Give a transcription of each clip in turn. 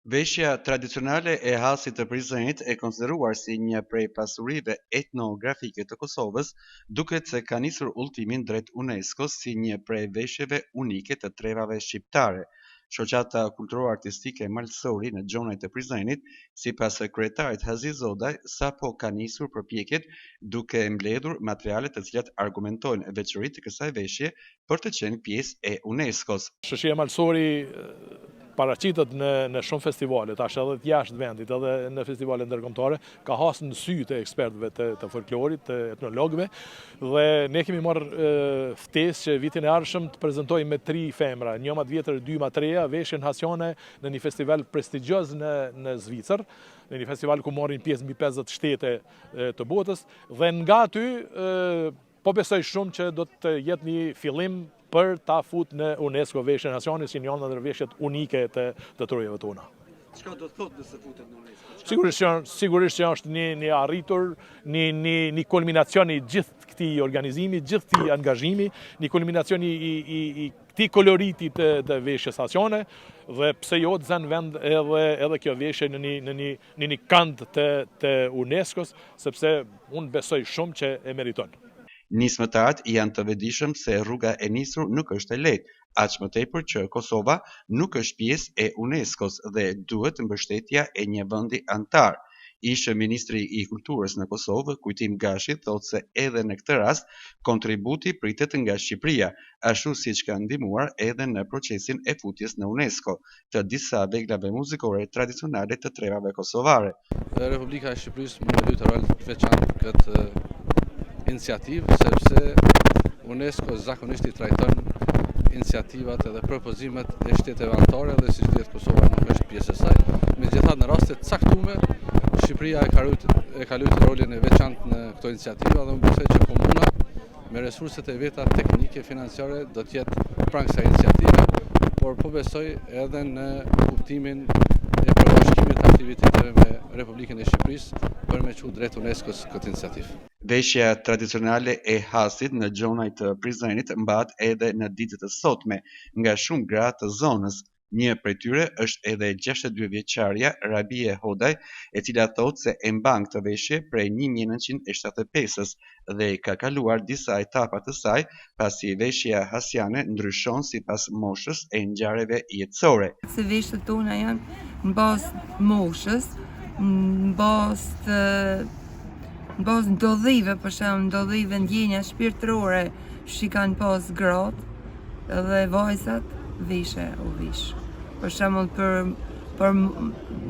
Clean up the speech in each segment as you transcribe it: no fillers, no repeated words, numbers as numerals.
Veshja tradicionale e hasit të Prizrenit e konsideruar si një prej pasurive etnografike të Kosovës, duket se ka nisur udhëtimin drejt UNESCO si një prej veshjeve unike të trevave shqiptare. Shoqata kulturor-artistike Malsori në Gjonajt të Prizrenit, sipas kryetarit Hazi Zodaj, sapo ka nisur përpjekjet duke mbledhur materiale të cilat argumentojnë veçoritë të kësaj veshje për të qenë pjesë e UNESCO-s. Shoqia Malsori paraqitet në shumë festivale, tash edhe të jashtë vendit, edhe në festivale ndërkombëtare, ka hasë në sy të ekspertëve të folklorit, të etnologëve, dhe ne kemi marrë ftesë që vitin e ardhshëm të prezantojmë me 3 femra, një më të vjetër, 2 më të reja, veshjen hasiane në një festival prestigjioz në Zvicër, në një festival ku marrin pjesë mbi 50 shtete të botës, dhe nga aty po besoj shumë që do të jetë një fillim për ta fut në UNESCO veshjen hasiane si një ndër veshjet unike të trojave tona. Çka do të thotë nëse futet në UNESCO? Sigurisht që është një arritur, një kulminacion i gjithë këtij organizimi, gjithë këtij angazhimi, një kulminacion i këtij koloriti të veshjes hasiane, dhe pse jo të zënë vend edhe kjo veshje në një kënd të UNESCO-s, sepse unë besoj shumë që e meriton. Nismëtarët janë të vetëdijshëm se rruga e nisur nuk është e lehtë, aq më tepër që Kosova nuk është pjesë e UNESCO-s dhe duhet mbështetja e një vendi antar. Ish ministri i kulturës në Kosovë, Kujtim Gashi, thotë se edhe në këtë rast kontributi pritet nga Shqipëria, ashtu siç ka ndihmuar edhe në procesin e futjes në UNESCO të disa veglave muzikore tradicionale të trevave kosovare. Republika e Shqipërisë mund të luajë rol të veçantë këtë iniciativë, sepse UNESCO zakonisht i trajton iniciativat edhe propozimet e shteteve anëtare dhe siç dihet Kosova nuk është pjesë e saj. Megjithatë në raste të caktuara Shqipëria e ka luajtur rolin e veçantë në këto iniciativa dhe më besoj që komuna me resurset e veta teknike financiare do të jetë pranë kësaj iniciative, por po besoj edhe në kuptimin e përbashkimit të aktiviteteve me Republikën e Shqipërisë për me çu drejt UNESCO-s këtë iniciativë. Veshja tradicionale e hasit në Gjonajt të Prizrenit mbahet edhe në ditët e sotme nga shumë gra të zonës. Një prej tyre është edhe 62 vjeçaria Rabie Hodaj, e cila thotë se e mban këtë veshje prej 1975-s dhe ka kaluar disa etapa të saj, pasi veshja hasiane ndryshon sipas moshës e ngjarjeve jetësore. Se veshjet tona janë në bazë moshës, në bazë ndodhive, për shembull ndodhive ndjenja shpirtërore që kanë pas gratë dhe vajzat, veshje u vesh. Për shembull për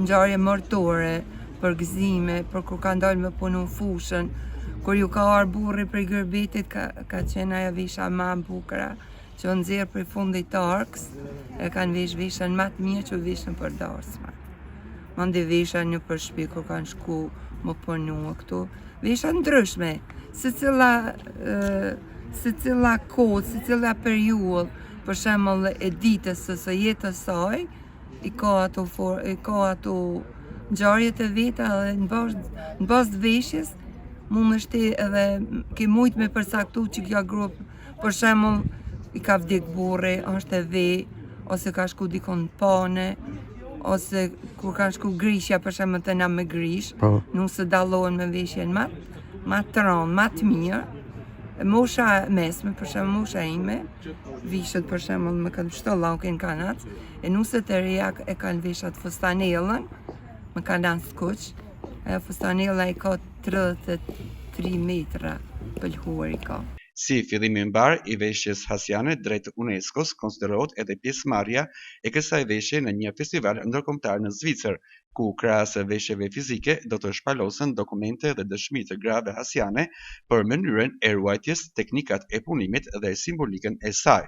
ngjarje martore, për gëzime, për kur ka dalë me punu fushën, kur ju ka ardhur burri prej gërbetit, ka qenë ajo vesha më e bukur që u nxjerr prej fundit të arkës, e kanë vesh veshën më të mirë që u veshën për darsma. Mande vesha një për shtëpi kur kanë shku më punu këtu. Vesha ndryshme, se cila kohë, se cila periudhë, për shembull e ditës së jetës saj, i ka ato ngjarjet e veta dhe në bazë të veshjes mund është edhe ke mujt me përcaktu që kjo grup, për shembull i ka vdek burri, është e ve, ose ka shku dikon pane, ose kur ka shku grishja, për shembull të na me grish, nuk se dallohen me veshjen më të rëndë, më të mirë. Mosha mesme, për shembull mosha ime, vishet për shembull me kanë shtollaukin kanat, e nuset e reja e kanë veshat fustanellën, me kanat skuq, e fustanella i ka 33 metra pëlhuar i ka. Si fillimi i mbar i veshjes hasiane drejt UNESCO-s konsiderohet edhe pjesëmarrja e kësaj veshje në një festival ndërkombëtar në Zvicër, ku krahas veshjeve fizike do të shpalosen dokumente dhe dëshmi të grave hasiane për mënyrën e ruajtjes, teknikat e punimit dhe simbolikën e saj.